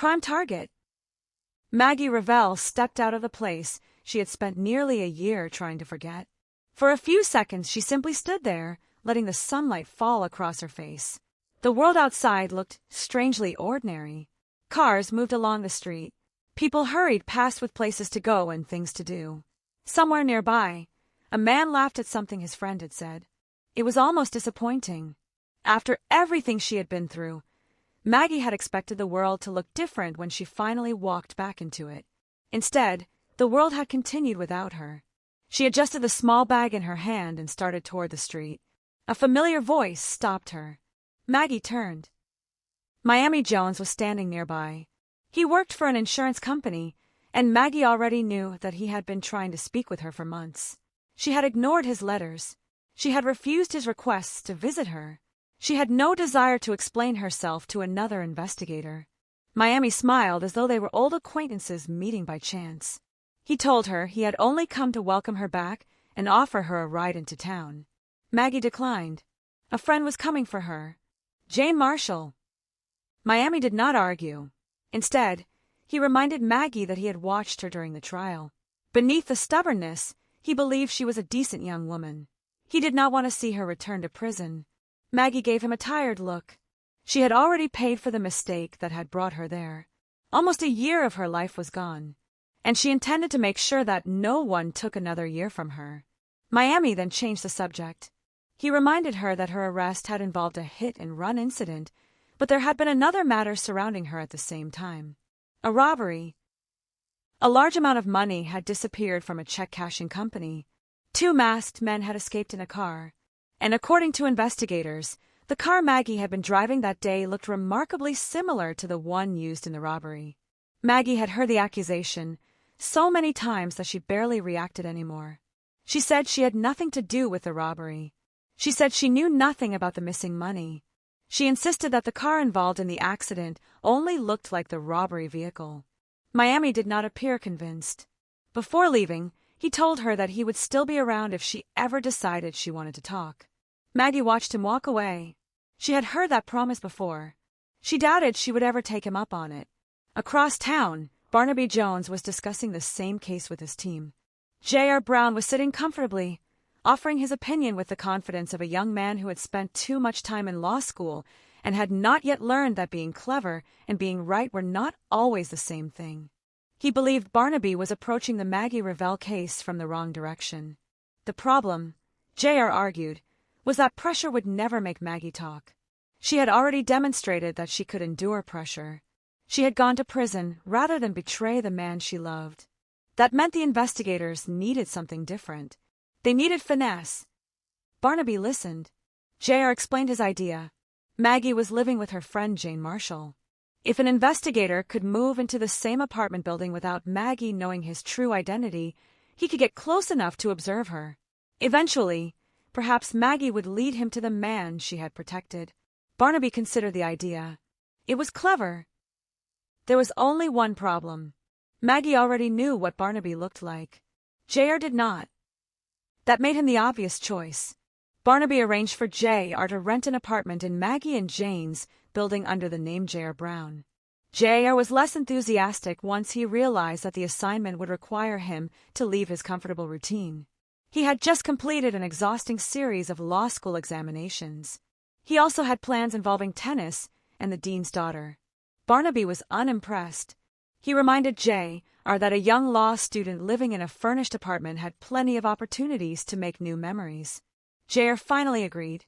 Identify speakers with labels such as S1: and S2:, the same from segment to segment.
S1: prime target. Maggie Revell stepped out of the place she had spent nearly a year trying to forget. For a few seconds she simply stood there, letting the sunlight fall across her face. The world outside looked strangely ordinary. Cars moved along the street. People hurried past with places to go and things to do. Somewhere nearby, a man laughed at something his friend had said. It was almost disappointing. After everything she had been through, Maggie had expected the world to look different when she finally walked back into it. Instead, the world had continued without her. She adjusted the small bag in her hand and started toward the street. A familiar voice stopped her. Maggie turned. Miami Jones was standing nearby. He worked for an insurance company, and Maggie already knew that he had been trying to speak with her for months. She had ignored his letters. She had refused his requests to visit her. She had no desire to explain herself to another investigator. Miami smiled as though they were old acquaintances meeting by chance. He told her he had only come to welcome her back and offer her a ride into town. Maggie declined. A friend was coming for her. Jane Marshall. Miami did not argue. Instead, he reminded Maggie that he had watched her during the trial. Beneath the stubbornness, he believed she was a decent young woman. He did not want to see her return to prison. Maggie gave him a tired look. She had already paid for the mistake that had brought her there. Almost a year of her life was gone, and she intended to make sure that no one took another year from her. Miami then changed the subject. He reminded her that her arrest had involved a hit-and-run incident, but there had been another matter surrounding her at the same time. A robbery. A large amount of money had disappeared from a check-cashing company. 2 masked men had escaped in a car, and according to investigators, the car Maggie had been driving that day looked remarkably similar to the one used in the robbery. Maggie had heard the accusation so many times that she barely reacted anymore. She said she had nothing to do with the robbery. She said she knew nothing about the missing money. She insisted that the car involved in the accident only looked like the robbery vehicle. Miami did not appear convinced. Before leaving, he told her that he would still be around if she ever decided she wanted to talk. Maggie watched him walk away. She had heard that promise before. She doubted she would ever take him up on it. Across town, Barnaby Jones was discussing the same case with his team. J.R. Brown was sitting comfortably, offering his opinion with the confidence of a young man who had spent too much time in law school and had not yet learned that being clever and being right were not always the same thing. He believed Barnaby was approaching the Maggie Revell case from the wrong direction. The problem, J.R. argued, was that pressure would never make Maggie talk. She had already demonstrated that she could endure pressure. She had gone to prison rather than betray the man she loved. That meant the investigators needed something different. They needed finesse. Barnaby listened. J.R. explained his idea. Maggie was living with her friend Jane Marshall. If an investigator could move into the same apartment building without Maggie knowing his true identity, he could get close enough to observe her. Eventually, perhaps Maggie would lead him to the man she had protected. Barnaby considered the idea. It was clever. There was only one problem. Maggie already knew what Barnaby looked like. J.R. did not. That made him the obvious choice. Barnaby arranged for J.R. to rent an apartment in Maggie and Jane's building under the name J.R. Brown. J.R. was less enthusiastic once he realized that the assignment would require him to leave his comfortable routine. He had just completed an exhausting series of law school examinations. He also had plans involving tennis and the dean's daughter. Barnaby was unimpressed. He reminded J.R. that a young law student living in a furnished apartment had plenty of opportunities to make new memories. J.R. finally agreed.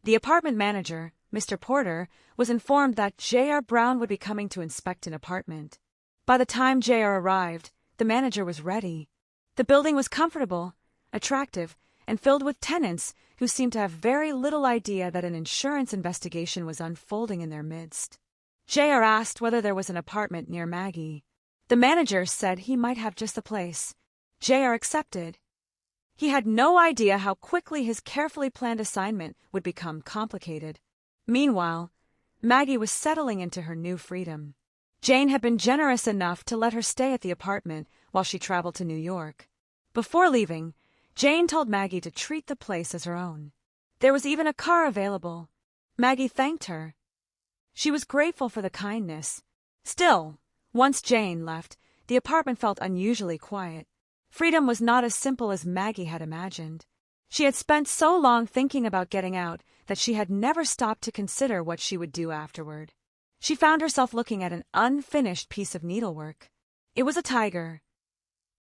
S1: The apartment manager, Mr. Porter, was informed that J.R. Brown would be coming to inspect an apartment. By the time J.R. arrived, the manager was ready. The building was comfortable, attractive, and filled with tenants who seemed to have very little idea that an insurance investigation was unfolding in their midst. J.R. asked whether there was an apartment near Maggie. The manager said he might have just the place. J.R. accepted. He had no idea how quickly his carefully planned assignment would become complicated. Meanwhile, Maggie was settling into her new freedom. Jane had been generous enough to let her stay at the apartment while she traveled to New York. Before leaving, Jane told Maggie to treat the place as her own. There was even a car available. Maggie thanked her. She was grateful for the kindness. Still, once Jane left, the apartment felt unusually quiet. Freedom was not as simple as Maggie had imagined. She had spent so long thinking about getting out that she had never stopped to consider what she would do afterward. She found herself looking at an unfinished piece of needlework. It was a tiger.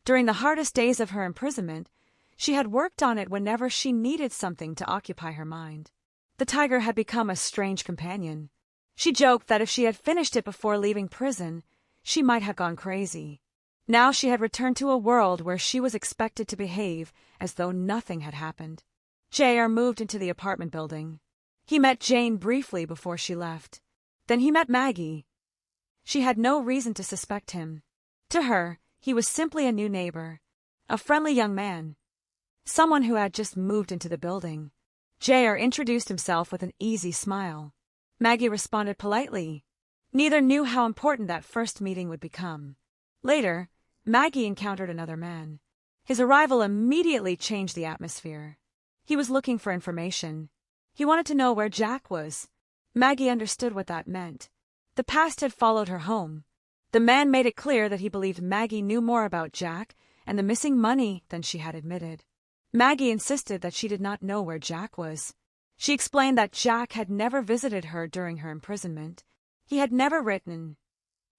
S1: During the hardest days of her imprisonment, she had worked on it whenever she needed something to occupy her mind. The tiger had become a strange companion. She joked that if she had finished it before leaving prison, she might have gone crazy. Now she had returned to a world where she was expected to behave as though nothing had happened. J.R. moved into the apartment building. He met Jane briefly before she left. Then he met Maggie. She had no reason to suspect him. To her, he was simply a new neighbor, a friendly young man, someone who had just moved into the building. J.R. introduced himself with an easy smile. Maggie responded politely. Neither knew how important that first meeting would become. Later, Maggie encountered another man. His arrival immediately changed the atmosphere. He was looking for information. He wanted to know where Jack was. Maggie understood what that meant. The past had followed her home. The man made it clear that he believed Maggie knew more about Jack and the missing money than she had admitted. Maggie insisted that she did not know where Jack was. She explained that Jack had never visited her during her imprisonment. He had never written.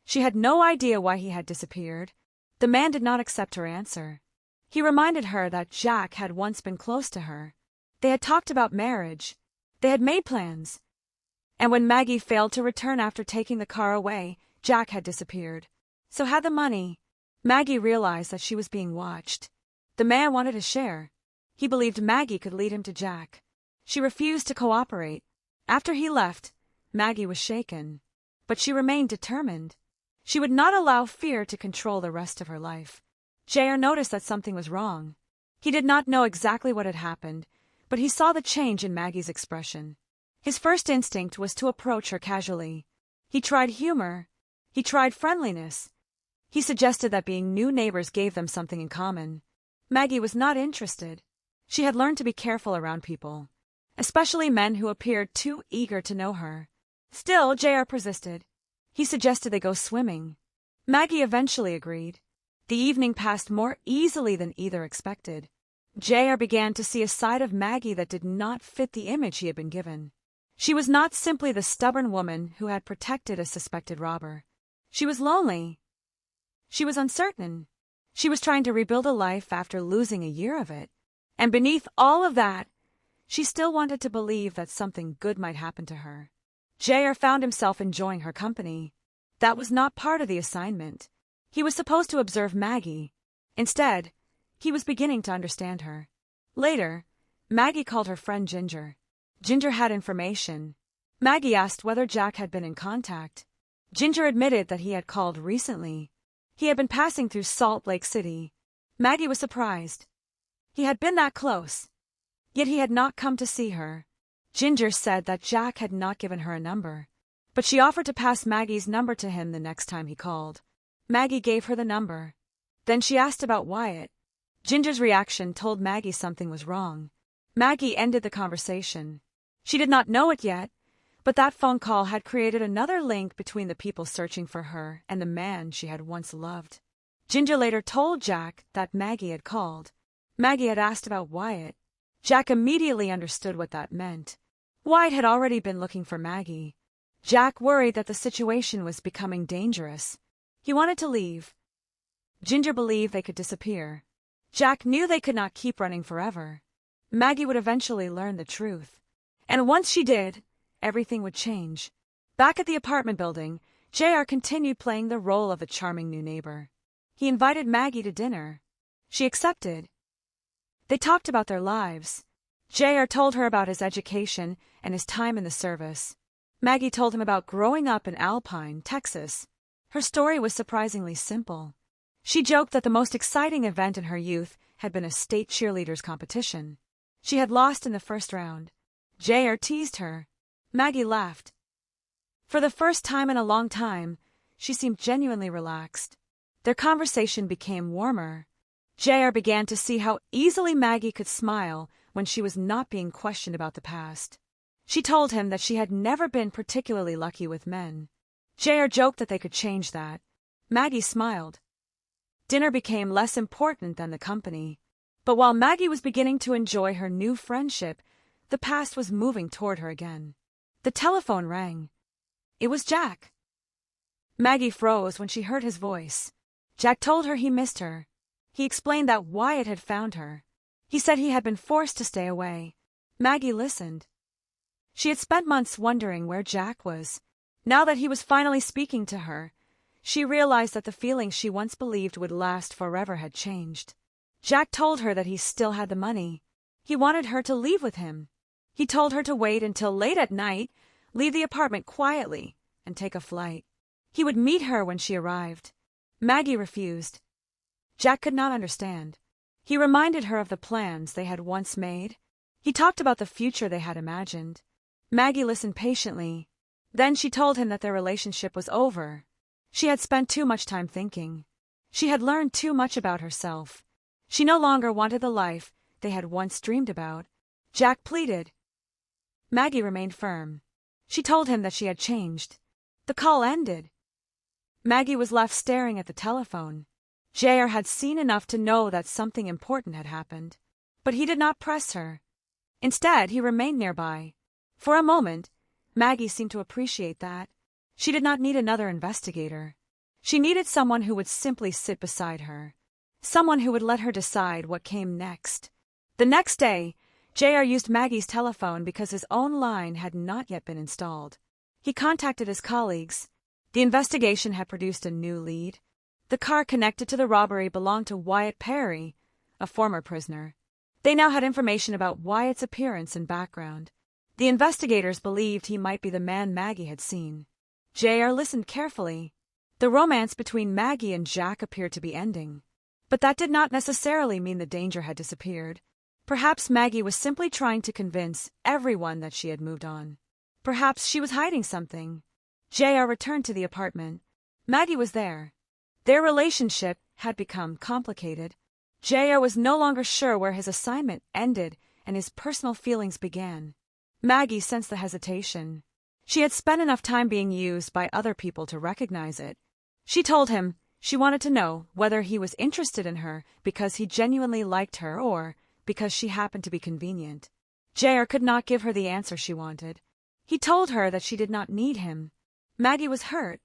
S1: She had no idea why he had disappeared. The man did not accept her answer. He reminded her that Jack had once been close to her. They had talked about marriage. They had made plans. And when Maggie failed to return after taking the car away, Jack had disappeared. So had the money. Maggie realized that she was being watched. The man wanted a share. He believed Maggie could lead him to Jack. She refused to cooperate. After he left, Maggie was shaken. But she remained determined. She would not allow fear to control the rest of her life. J.R. noticed that something was wrong. He did not know exactly what had happened, but he saw the change in Maggie's expression. His first instinct was to approach her casually. He tried humor. He tried friendliness. He suggested that being new neighbors gave them something in common. Maggie was not interested. She had learned to be careful around people, especially men who appeared too eager to know her. Still, J.R. persisted. He suggested they go swimming. Maggie eventually agreed. The evening passed more easily than either expected. J.R. began to see a side of Maggie that did not fit the image he had been given. She was not simply the stubborn woman who had protected a suspected robber. She was lonely. She was uncertain. She was trying to rebuild a life after losing a year of it. And beneath all of that, she still wanted to believe that something good might happen to her. J.R. found himself enjoying her company. That was not part of the assignment. He was supposed to observe Maggie. Instead, he was beginning to understand her. Later, Maggie called her friend Ginger. Ginger had information. Maggie asked whether Jack had been in contact. Ginger admitted that he had called recently. He had been passing through Salt Lake City. Maggie was surprised. He had been that close. Yet he had not come to see her. Ginger said that Jack had not given her a number, but she offered to pass Maggie's number to him the next time he called. Maggie gave her the number. Then she asked about Wyatt. Ginger's reaction told Maggie something was wrong. Maggie ended the conversation. She did not know it yet, but that phone call had created another link between the people searching for her and the man she had once loved. Ginger later told Jack that Maggie had called. Maggie had asked about Wyatt. Jack immediately understood what that meant. Wyatt had already been looking for Maggie. Jack worried that the situation was becoming dangerous. He wanted to leave. Ginger believed they could disappear. Jack knew they could not keep running forever. Maggie would eventually learn the truth. And once she did, everything would change. Back at the apartment building, J.R. continued playing the role of a charming new neighbor. He invited Maggie to dinner. She accepted. They talked about their lives. J.R. told her about his education and his time in the service. Maggie told him about growing up in Alpine, Texas. Her story was surprisingly simple. She joked that the most exciting event in her youth had been a state cheerleaders competition. She had lost in the first round. J.R. teased her. Maggie laughed. For the first time in a long time, she seemed genuinely relaxed. Their conversation became warmer. J.R. began to see how easily Maggie could smile when she was not being questioned about the past. She told him that she had never been particularly lucky with men. JR joked that they could change that. Maggie smiled. Dinner became less important than the company. But while Maggie was beginning to enjoy her new friendship, the past was moving toward her again. The telephone rang. It was Jack. Maggie froze when she heard his voice. Jack told her he missed her. He explained that Wyatt had found her. He said he had been forced to stay away. Maggie listened. She had spent months wondering where Jack was. Now that he was finally speaking to her, she realized that the feeling she once believed would last forever had changed. Jack told her that he still had the money. He wanted her to leave with him. He told her to wait until late at night, leave the apartment quietly, and take a flight. He would meet her when she arrived. Maggie refused. Jack could not understand. He reminded her of the plans they had once made. He talked about the future they had imagined. Maggie listened patiently. Then she told him that their relationship was over. She had spent too much time thinking. She had learned too much about herself. She no longer wanted the life they had once dreamed about. Jack pleaded. Maggie remained firm. She told him that she had changed. The call ended. Maggie was left staring at the telephone. JR had seen enough to know that something important had happened. But he did not press her. Instead, he remained nearby. For a moment, Maggie seemed to appreciate that. She did not need another investigator. She needed someone who would simply sit beside her. Someone who would let her decide what came next. The next day, JR used Maggie's telephone because his own line had not yet been installed. He contacted his colleagues. The investigation had produced a new lead. The car connected to the robbery belonged to Wyatt Perry, a former prisoner. They now had information about Wyatt's appearance and background. The investigators believed he might be the man Maggie had seen. JR listened carefully. The romance between Maggie and Jack appeared to be ending. But that did not necessarily mean the danger had disappeared. Perhaps Maggie was simply trying to convince everyone that she had moved on. Perhaps she was hiding something. JR returned to the apartment. Maggie was there. Their relationship had become complicated. JR was no longer sure where his assignment ended and his personal feelings began. Maggie sensed the hesitation. She had spent enough time being used by other people to recognize it. She told him she wanted to know whether he was interested in her because he genuinely liked her or because she happened to be convenient. JR could not give her the answer she wanted. He told her that she did not need him. Maggie was hurt.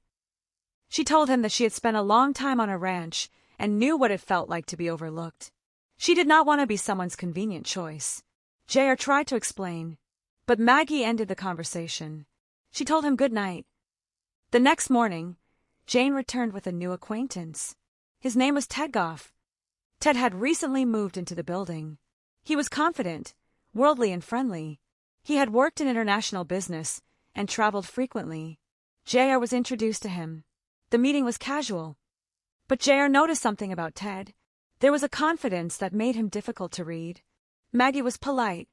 S1: She told him that she had spent a long time on a ranch and knew what it felt like to be overlooked. She did not want to be someone's convenient choice. JR tried to explain, but Maggie ended the conversation. She told him good night. The next morning, Jane returned with a new acquaintance. His name was Ted Goff. Ted had recently moved into the building. He was confident, worldly and friendly. He had worked in international business and traveled frequently. JR was introduced to him. The meeting was casual. But JR noticed something about Ted. There was a confidence that made him difficult to read. Maggie was polite.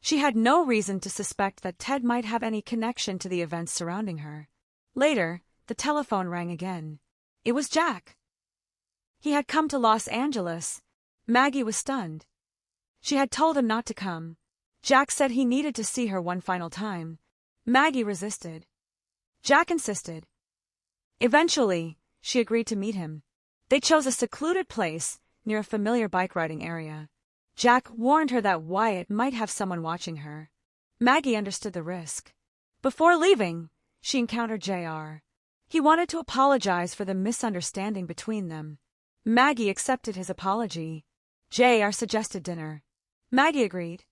S1: She had no reason to suspect that Ted might have any connection to the events surrounding her. Later, the telephone rang again. It was Jack. He had come to Los Angeles. Maggie was stunned. She had told him not to come. Jack said he needed to see her one final time. Maggie resisted. Jack insisted. Eventually, she agreed to meet him. They chose a secluded place near a familiar bike-riding area. Jack warned her that Wyatt might have someone watching her. Maggie understood the risk. Before leaving, she encountered JR. He wanted to apologize for the misunderstanding between them. Maggie accepted his apology. JR suggested dinner. Maggie agreed.